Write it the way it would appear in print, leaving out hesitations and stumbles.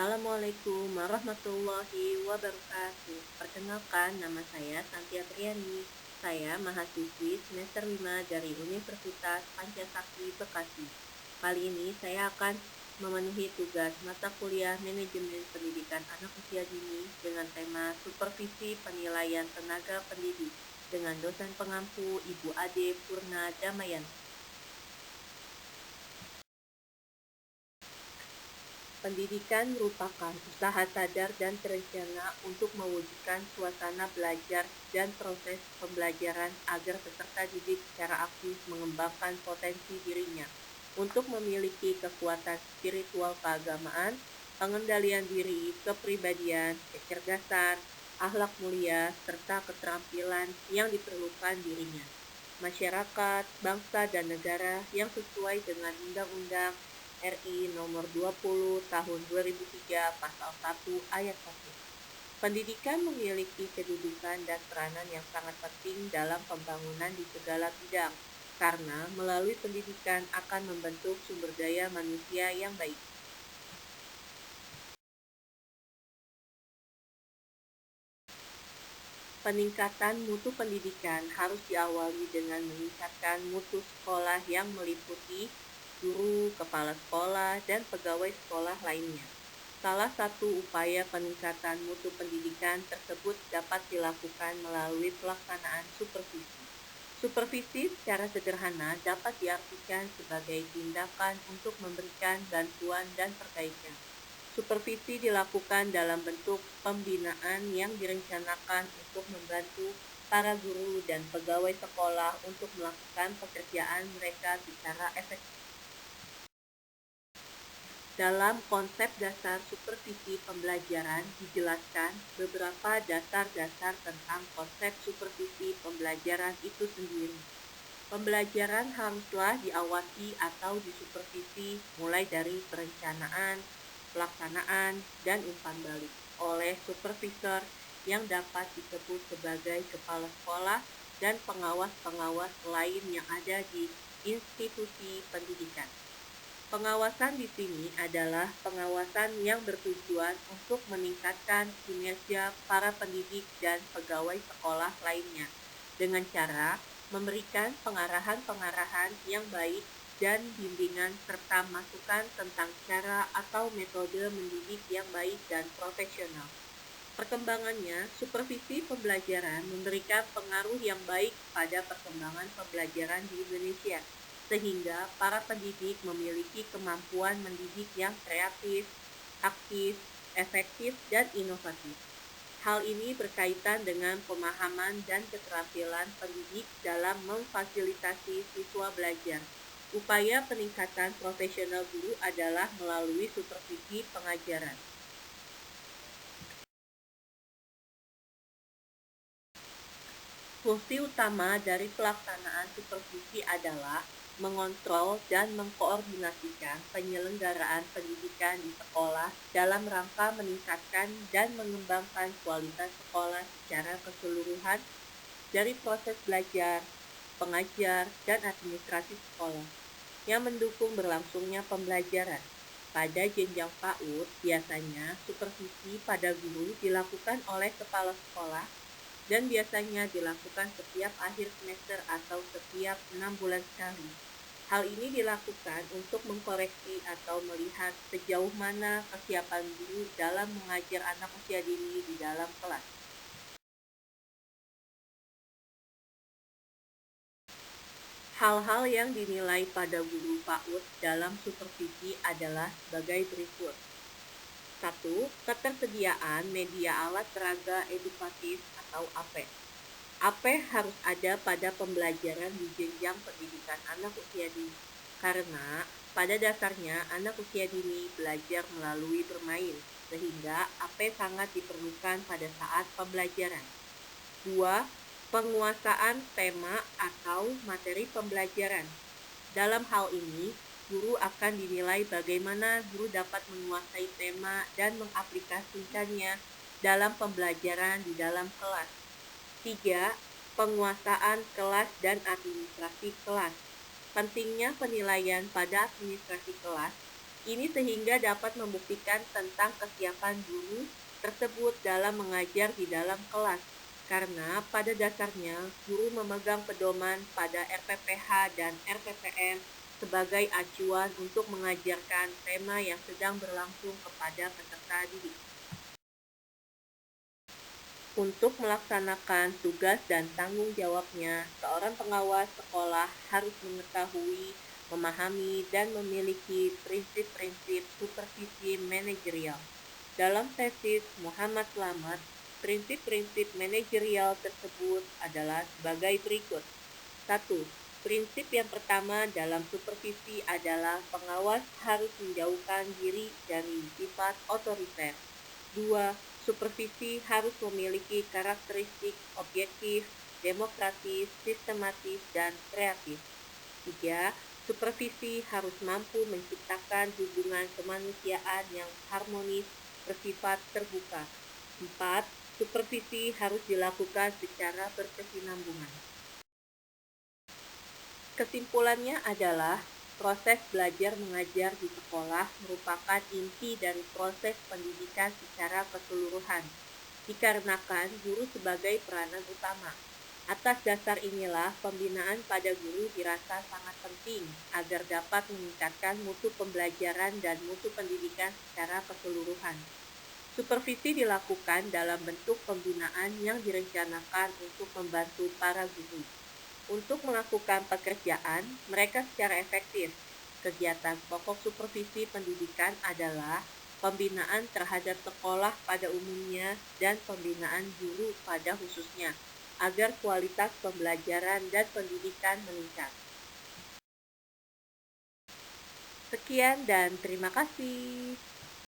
Assalamualaikum warahmatullahi wabarakatuh. Perkenalkan, nama saya Santia Triani. Saya mahasiswi semester 5 dari Universitas Pancasakti Bekasi. Kali ini saya akan memenuhi tugas mata kuliah Manajemen Pendidikan Anak Usia Dini dengan tema Supervisi Penilaian Tenaga Pendidik dengan dosen pengampu Ibu Ade Purna Damayanti. Pendidikan merupakan usaha sadar dan terencana untuk mewujudkan suasana belajar dan proses pembelajaran agar peserta didik secara aktif mengembangkan potensi dirinya untuk memiliki kekuatan spiritual keagamaan, pengendalian diri, kepribadian, kecerdasan, akhlak mulia, serta keterampilan yang diperlukan dirinya, masyarakat, bangsa, dan negara yang sesuai dengan Undang-Undang RI Nomor 20 Tahun 2003 Pasal 1 Ayat 1. Pendidikan memiliki kedudukan dan peranan yang sangat penting dalam pembangunan di segala bidang, karena melalui pendidikan akan membentuk sumber daya manusia yang baik. Peningkatan mutu pendidikan harus diawali dengan meningkatkan mutu sekolah yang meliputi guru, kepala sekolah, dan pegawai sekolah lainnya. Salah satu upaya peningkatan mutu pendidikan tersebut dapat dilakukan melalui pelaksanaan supervisi. Supervisi secara sederhana dapat diartikan sebagai tindakan untuk memberikan bantuan dan perbaikan. Supervisi dilakukan dalam bentuk pembinaan yang direncanakan untuk membantu para guru dan pegawai sekolah untuk melakukan pekerjaan mereka secara efektif. Dalam konsep dasar supervisi pembelajaran dijelaskan beberapa dasar-dasar tentang konsep supervisi pembelajaran itu sendiri. Pembelajaran haruslah diawasi atau disupervisi mulai dari perencanaan, pelaksanaan, dan umpan balik oleh supervisor yang dapat disebut sebagai kepala sekolah dan pengawas-pengawas lain yang ada di institusi pendidikan. Pengawasan di sini adalah pengawasan yang bertujuan untuk meningkatkan kinerja para pendidik dan pegawai sekolah lainnya dengan cara memberikan pengarahan-pengarahan yang baik dan bimbingan serta masukan tentang cara atau metode mendidik yang baik dan profesional. Perkembangannya, supervisi pembelajaran memberikan pengaruh yang baik pada perkembangan pembelajaran di Indonesia, sehingga para pendidik memiliki kemampuan mendidik yang kreatif, aktif, efektif, dan inovatif. Hal ini berkaitan dengan pemahaman dan keterampilan pendidik dalam memfasilitasi siswa belajar. Upaya peningkatan profesional guru adalah melalui supervisi pengajaran. Fungsi utama dari pelaksanaan supervisi adalah mengontrol dan mengkoordinasikan penyelenggaraan pendidikan di sekolah dalam rangka meningkatkan dan mengembangkan kualitas sekolah secara keseluruhan dari proses belajar, pengajar, dan administrasi sekolah yang mendukung berlangsungnya pembelajaran. Pada jenjang PAUD, biasanya supervisi pada guru dilakukan oleh kepala sekolah dan biasanya dilakukan setiap akhir semester atau setiap 6 bulan sekali. Hal ini dilakukan untuk mengkoreksi atau melihat sejauh mana kesiapan guru dalam mengajar anak usia dini di dalam kelas. Hal-hal yang dinilai pada guru PAUD dalam supervisi adalah sebagai berikut. 1. Ketersediaan media alat peraga edukatif atau AP. AP harus ada pada pembelajaran di jenjang pendidikan anak usia dini, karena pada dasarnya anak usia dini belajar melalui bermain, sehingga AP sangat diperlukan pada saat pembelajaran. 2. Penguasaan tema atau materi pembelajaran. Dalam hal ini, guru akan dinilai bagaimana guru dapat menguasai tema dan mengaplikasikannya dalam pembelajaran di dalam kelas. 3. Penguasaan kelas dan administrasi kelas. Pentingnya penilaian pada administrasi kelas Ini sehingga dapat membuktikan tentang kesiapan guru tersebut dalam mengajar di dalam kelas. Karena pada dasarnya guru memegang pedoman pada RPPH dan RPPM sebagai acuan untuk mengajarkan tema yang sedang berlangsung kepada peserta didik. Untuk melaksanakan tugas dan tanggung jawabnya, seorang pengawas sekolah harus mengetahui, memahami, dan memiliki prinsip-prinsip supervisi manajerial. Dalam tesis Muhammad Slamet, prinsip-prinsip manajerial tersebut adalah sebagai berikut. 1. Prinsip yang pertama dalam supervisi adalah pengawas harus menjauhkan diri dari sifat otoriter. 2. Supervisi harus memiliki karakteristik objektif, demokratis, sistematis, dan kreatif. 3. Supervisi harus mampu menciptakan hubungan kemanusiaan yang harmonis, bersifat terbuka. 4. Supervisi harus dilakukan secara berkesinambungan. Kesimpulannya adalah proses belajar mengajar di sekolah merupakan inti dari proses pendidikan secara keseluruhan, dikarenakan guru sebagai peranan utama. Atas dasar inilah pembinaan pada guru dirasa sangat penting agar dapat meningkatkan mutu pembelajaran dan mutu pendidikan secara keseluruhan. Supervisi dilakukan dalam bentuk pembinaan yang direncanakan untuk membantu para guru untuk melakukan pekerjaan mereka secara efektif. Kegiatan pokok supervisi pendidikan adalah pembinaan terhadap sekolah pada umumnya dan pembinaan guru pada khususnya, agar kualitas pembelajaran dan pendidikan meningkat. Sekian dan terima kasih.